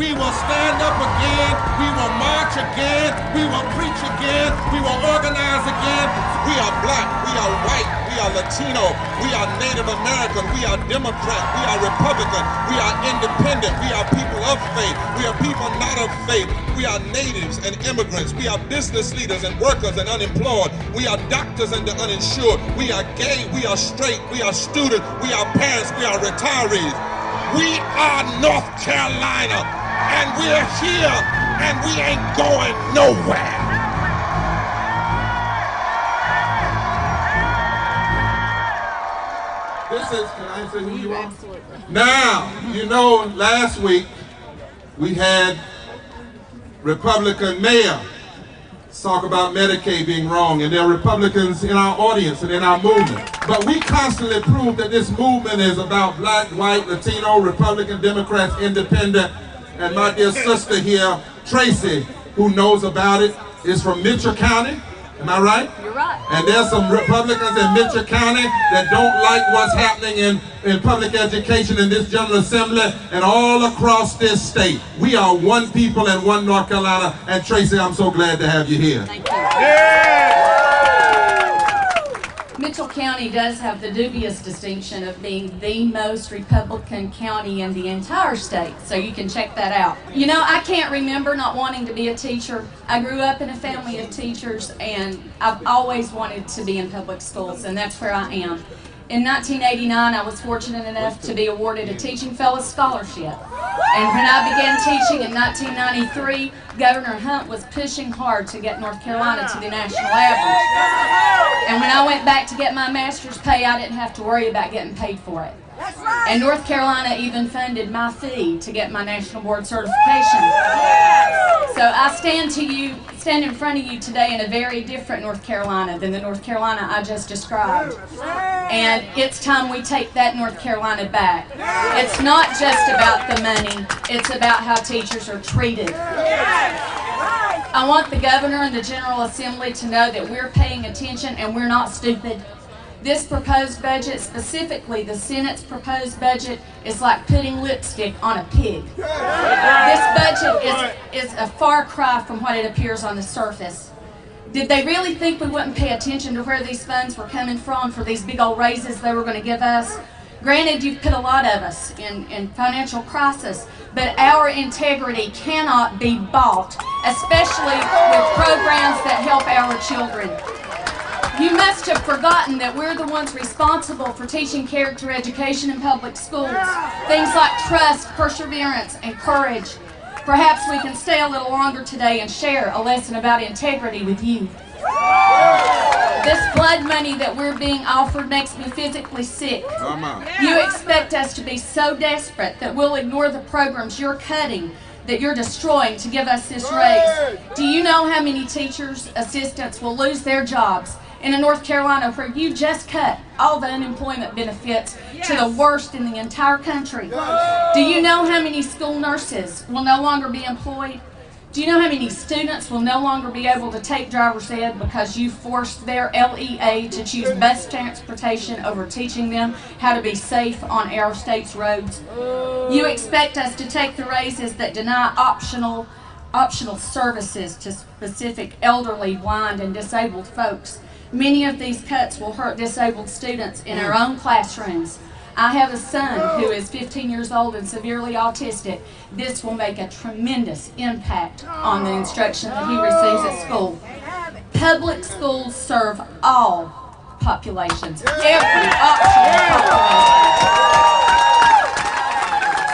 We will stand up again. We will march again. We will preach again. We will organize again. We are black. We are white. We are Latino. We are Native American. We are Democrat. We are Republican. We are independent. We are people of faith. We are people not of faith. We are natives and immigrants. We are business leaders and workers and unemployed. We are doctors and the uninsured. We are gay. We are straight. We are students. We are parents. We are retirees. We are North Carolina, and we're here, and we ain't going nowhere. This is, can I say who you are? Absolutely. Now, you know, last week we had Republican mayor talk about Medicaid being wrong, and there are Republicans in our audience and in our movement. But we constantly prove that this movement is about black, white, Latino, Republican, Democrats, independent. And my dear sister here, Tracy, who knows about it, is from Mitchell County. Am I right? You're right. And there's some Republicans in Mitchell County that don't like what's happening in public education in this General Assembly and all across this state. We are one people and one North Carolina. And Tracy, I'm so glad to have you here. Thank you. Yeah! Mitchell County does have the dubious distinction of being the most Republican county in the entire state, so you can check that out. You know, I can't remember not wanting to be a teacher. I grew up in a family of teachers, and I've always wanted to be in public schools, and that's where I am. In 1989, I was fortunate enough to be awarded a Teaching Fellows Scholarship. And when I began teaching in 1993, Governor Hunt was pushing hard to get North Carolina to the national average. And when I went back to get my master's pay, I didn't have to worry about getting paid for it. And North Carolina even funded my fee to get my national board certification. So I stand in front of you today in a very different North Carolina than the North Carolina I just described. And it's time we take that North Carolina back. It's not just about the money, it's about how teachers are treated. I want the governor and the General Assembly to know that we're paying attention and we're not stupid. This proposed budget, specifically the Senate's proposed budget, is like putting lipstick on a pig. This budget is a far cry from what it appears on the surface. Did they really think we wouldn't pay attention to where these funds were coming from for these big old raises they were going to give us? Granted, you've put a lot of us in financial crisis, but our integrity cannot be bought, especially with programs that help our children. You must have forgotten that we're the ones responsible for teaching character education in public schools. Things like trust, perseverance, and courage. Perhaps we can stay a little longer today and share a lesson about integrity with you. This blood money that we're being offered makes me physically sick. You expect us to be so desperate that we'll ignore the programs you're cutting, that you're destroying to give us this raise. Do you know how many teachers, assistants will lose their jobs in a North Carolina where you just cut all the unemployment benefits to the worst in the entire country? Do you know how many school nurses will no longer be employed? Do you know how many students will no longer be able to take driver's ed because you forced their LEA to choose bus transportation over teaching them how to be safe on our state's roads? You expect us to take the raises that deny optional services to specific elderly, blind, and disabled folks. Many of these cuts will hurt disabled students in our own classrooms. I have a son who is 15 years old and severely autistic. This will make a tremendous impact on the instruction that he receives at school. Public schools serve all populations, every optional population.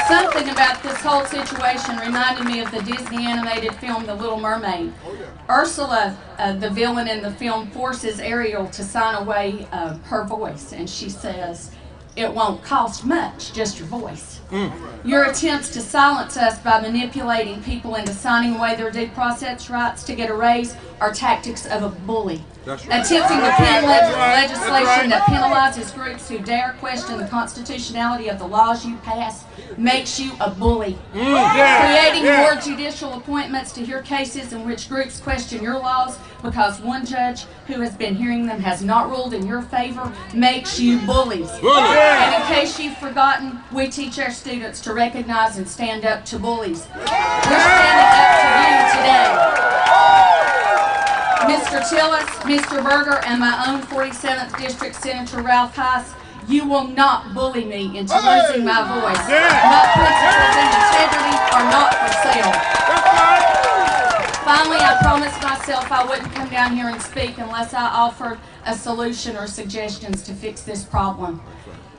Something about this whole situation reminded me of the Disney animated film The Little Mermaid. Ursula, the villain in the film, forces Ariel to sign away her voice, and she says, "It won't cost much, just your voice." Your attempts to silence us by manipulating people into signing away their due process rights to get a raise are tactics of a bully. That's right. Attempting to pen legislation that penalizes groups who dare question the constitutionality of the laws you pass makes you a bully. Creating more judicial appointments to hear cases in which groups question your laws because one judge who has been hearing them has not ruled in your favor makes you bullies. And in case you've forgotten, we teach our students to recognize and stand up to bullies. We're standing up to you today. Mr. Tillis, Mr. Berger, and my own 47th District Senator Ralph Heiss, you will not bully me into losing my voice. My principles and integrity are not for sale. Finally, I promised myself I wouldn't come down here and speak unless I offered a solution or suggestions to fix this problem.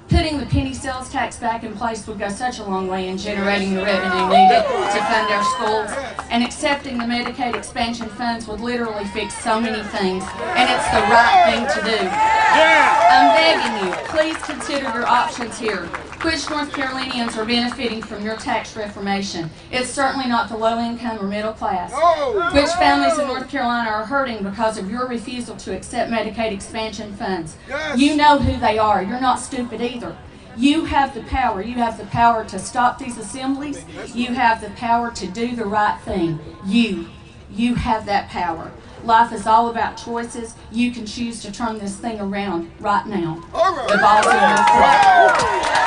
Putting the penny sales tax back in place would go such a long way in generating the revenue needed to fund our schools, and accepting the Medicaid expansion funds would literally fix so many things, and it's the right thing to do. I'm begging you, please consider your options here. Which North Carolinians are benefiting from your tax reformation? It's certainly not the low income or middle class. Which families in North Carolina are hurting because of your refusal to accept Medicaid expansion funds? You know who they are. You're not stupid either. You have the power. You have the power to stop these assemblies. You have the power to do the right thing. You have that power. Life is all about choices. You can choose to turn this thing around right now. The ball's in your court.